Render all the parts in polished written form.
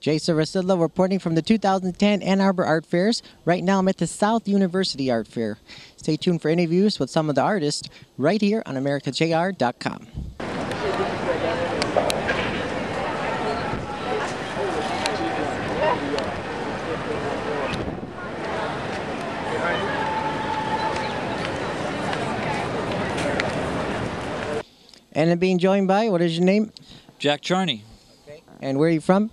Jason Rzucidlo reporting from the 2010 Ann Arbor Art Fairs. Right now I'm at the South University Art Fair. Stay tuned for interviews with some of the artists right here on AmericaJR.com. And I'm being joined by, what is your name? Jack Charney. Okay. And where are you from?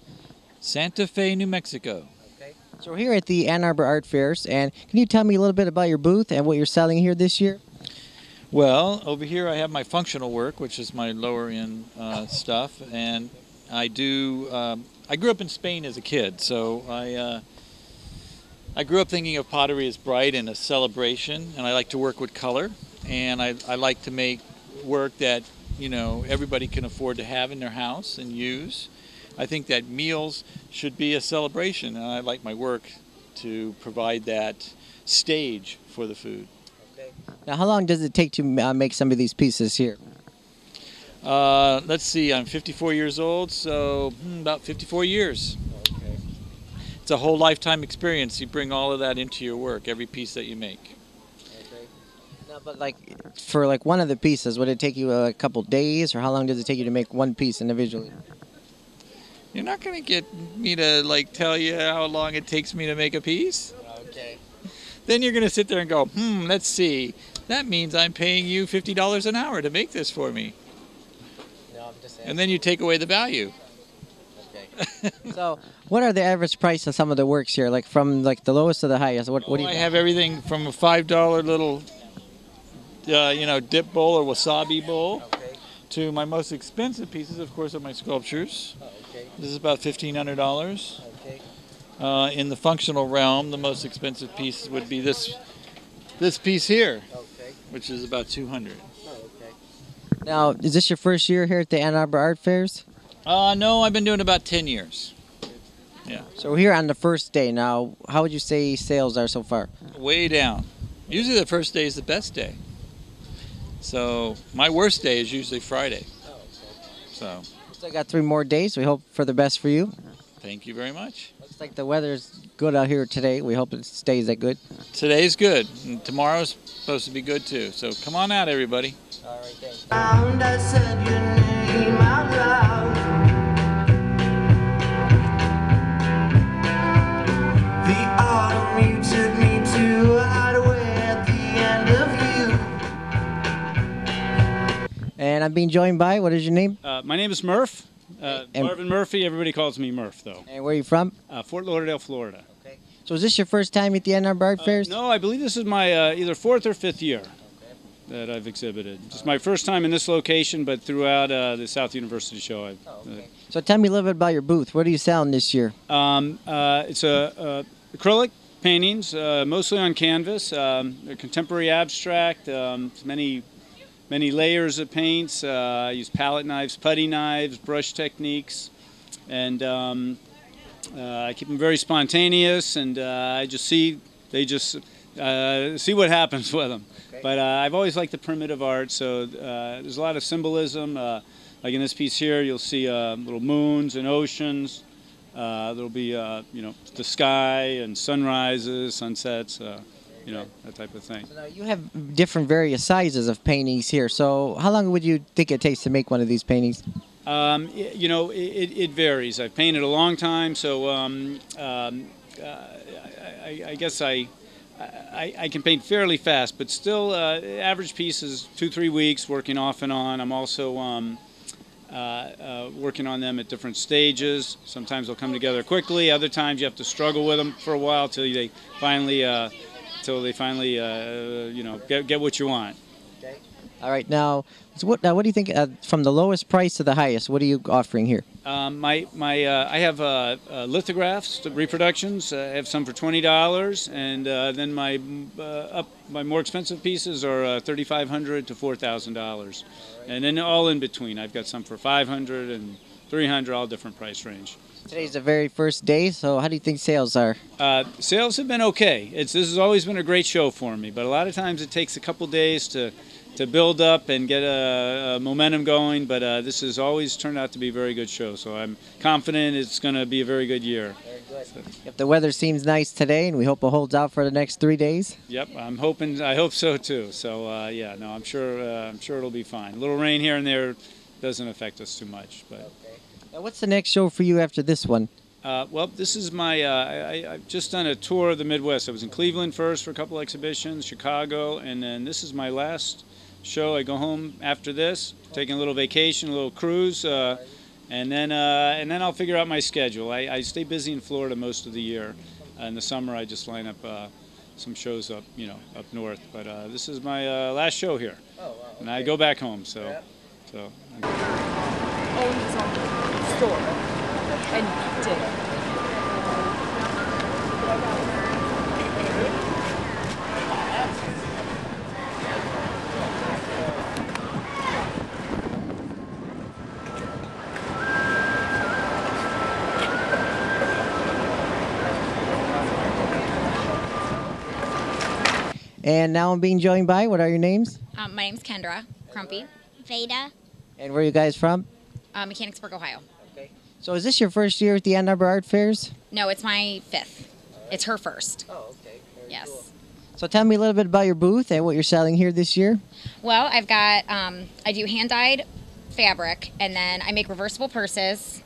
Santa Fe, New Mexico. Okay. So we're here at the Ann Arbor Art Fairs, and can you tell me a little bit about your booth and what you're selling here this year? Well, over here I have my functional work, which is my lower end stuff, and I do. I grew up in Spain as a kid, so I grew up thinking of pottery as bright and a celebration, and I like to work with color, and I like to make work that everybody can afford to have in their house and use. I think that meals should be a celebration, and I like my work to provide that stage for the food. Okay. Now, how long does it take to make some of these pieces here? Let's see, I'm 54 years old, so about 54 years. Okay. It's a whole lifetime experience. You bring all of that into your work, every piece that you make. But for one of the pieces, would it take you a couple days, or how long does it take you to make one piece individually? You're not going to get me to tell you how long it takes me to make a piece. Okay. Then you're going to sit there and go, let's see. That means I'm paying you $50 an hour to make this for me. No, I'm just asking. And then you take away the value. Okay. So, what are the average price of some of the works here? From the lowest to the highest? What do you? I have everything from a $5 little dip bowl or wasabi bowl, okay, to my most expensive pieces, of course, are my sculptures. Oh, okay. This is about $1,500. Okay. In the functional realm, the most expensive piece would be this piece here, Okay. which is about $200. Oh, okay. Now, is this your first year here at the Ann Arbor Art Fairs? No, I've been doing about 10 years. Yeah. So we're here on the first day. Now, how would you say sales are so far? Way down. Usually the first day is the best day. So my worst day is usually Friday. Oh, okay. So. Still got 3 more days. We hope for the best for you. Thank you very much. Looks like the weather's good out here today. We hope it stays that good. Today's good. And tomorrow's supposed to be good too. So come on out, everybody. All right, thanks. I said your name out loud. The autumn you took me to hide away at the end of you. And I'm being joined by, what is your name? My name is Murph. Marvin Murphy. Everybody calls me Murph, though. And where are you from? Fort Lauderdale, Florida. Okay. So is this your first time at the Ann Arbor Art Fairs? No, I believe this is my either 4th or 5th year that I've exhibited. It's my first time in this location, but throughout the South University show. So tell me a little bit about your booth. What are you selling this year? It's acrylic paintings, mostly on canvas, contemporary abstract, many layers of paints. I use palette knives, putty knives, brush techniques, and I keep them very spontaneous, and they just see what happens with them. Okay. But I've always liked the primitive art, so there's a lot of symbolism. Like in this piece here, you'll see little moons and oceans. There'll be the sky and sunrises, sunsets. That type of thing. So now you have different various sizes of paintings here. So how long would you think it takes to make one of these paintings? It varies. I've painted a long time, so I guess I can paint fairly fast, but still, average piece is 2-3 weeks, working off and on. I'm also working on them at different stages. Sometimes they'll come together quickly. Other times you have to struggle with them for a while till they finally get what you want. Okay. All right. Now, what do you think from the lowest price to the highest? What are you offering here? I have lithographs, reproductions. I have some for $20, and then my more expensive pieces are $3,500 to $4,000, and then all in between. I've got some for $500 and $300, all different price range. Today's the very first day, so how do you think sales are? Sales have been okay. This has always been a great show for me, but a lot of times it takes a couple days to to build up and get a momentum going. But this has always turned out to be a very good show. So I'm confident it's going to be a very good year. Very good. If the weather seems nice today, and we hope it holds out for the next 3 days. Yep, I'm hoping. I hope so too. So yeah, no, I'm sure it'll be fine. A little rain here and there doesn't affect us too much. But okay. Now, what's the next show for you after this one? Well, this is my. I've just done a tour of the Midwest. I was in Cleveland first for a couple exhibitions, Chicago, and then this is my last show. I go home after this, taking a little vacation, a little cruise, and then I'll figure out my schedule. I stay busy in Florida most of the year. In the summer, I just line up some shows up north. But this is my last show here, and I go back home. So. Owns his own store and did. And now I'm being joined by, what are your names? My name's Kendra Krumpe. Veda. And where are you guys from? Mechanicsburg, Ohio. Okay. So is this your first year at the Ann Arbor Art Fairs? No, it's my fifth. It's her first. Oh, okay. Very yes. Cool. So tell me a little bit about your booth and what you're selling here this year. Well, I've got, I do hand-dyed fabric, and then I make reversible purses,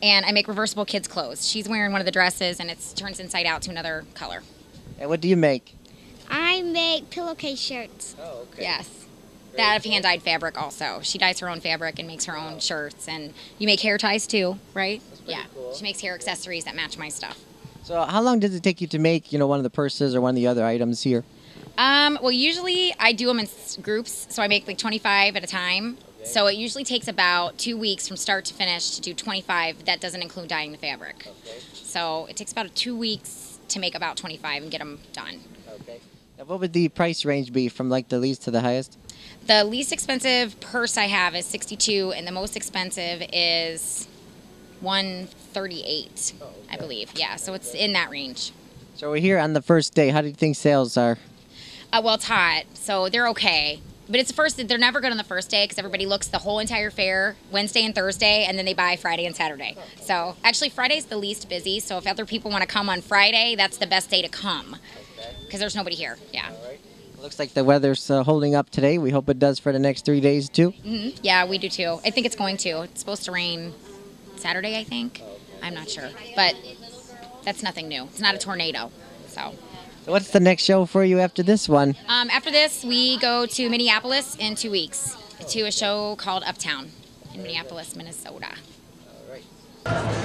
and I make reversible kids' clothes. She's wearing one of the dresses, and it turns inside out to another color. And what do you make? I make pillowcase shirts. Oh, okay. Yes. That of hand-dyed fabric also. She dyes her own fabric and makes her own shirts. And you make hair ties too, right? Yeah. Cool. She makes hair accessories that match my stuff. So how long does it take you to make, one of the purses or one of the other items here? Well, usually I do them in groups. So I make like 25 at a time. Okay. So it usually takes about 2 weeks from start to finish to do 25. That doesn't include dyeing the fabric. Okay. So it takes about 2 weeks to make about 25 and get them done. Okay. Now what would the price range be from like the least to the highest? The least expensive purse I have is $62, and the most expensive is $138, I believe. Yeah, so it's in that range. So we're here on the first day. How do you think sales are? Well, it's hot, so they're okay. But it's the first. They're never good on the first day because everybody looks the whole entire fair Wednesday and Thursday, and then they buy Friday and Saturday. So actually, Friday's the least busy. So if other people want to come on Friday, that's the best day to come because there's nobody here. Yeah. All right. Looks like the weather's holding up today. We hope it does for the next 3 days too. Mm-hmm. Yeah, we do too. I think it's going to. It's supposed to rain Saturday, I think. I'm not sure, but that's nothing new. It's not a tornado, so. So what's the next show for you after this one? After this, we go to Minneapolis in 2 weeks to a show called Uptown in Minneapolis, Minnesota. All right.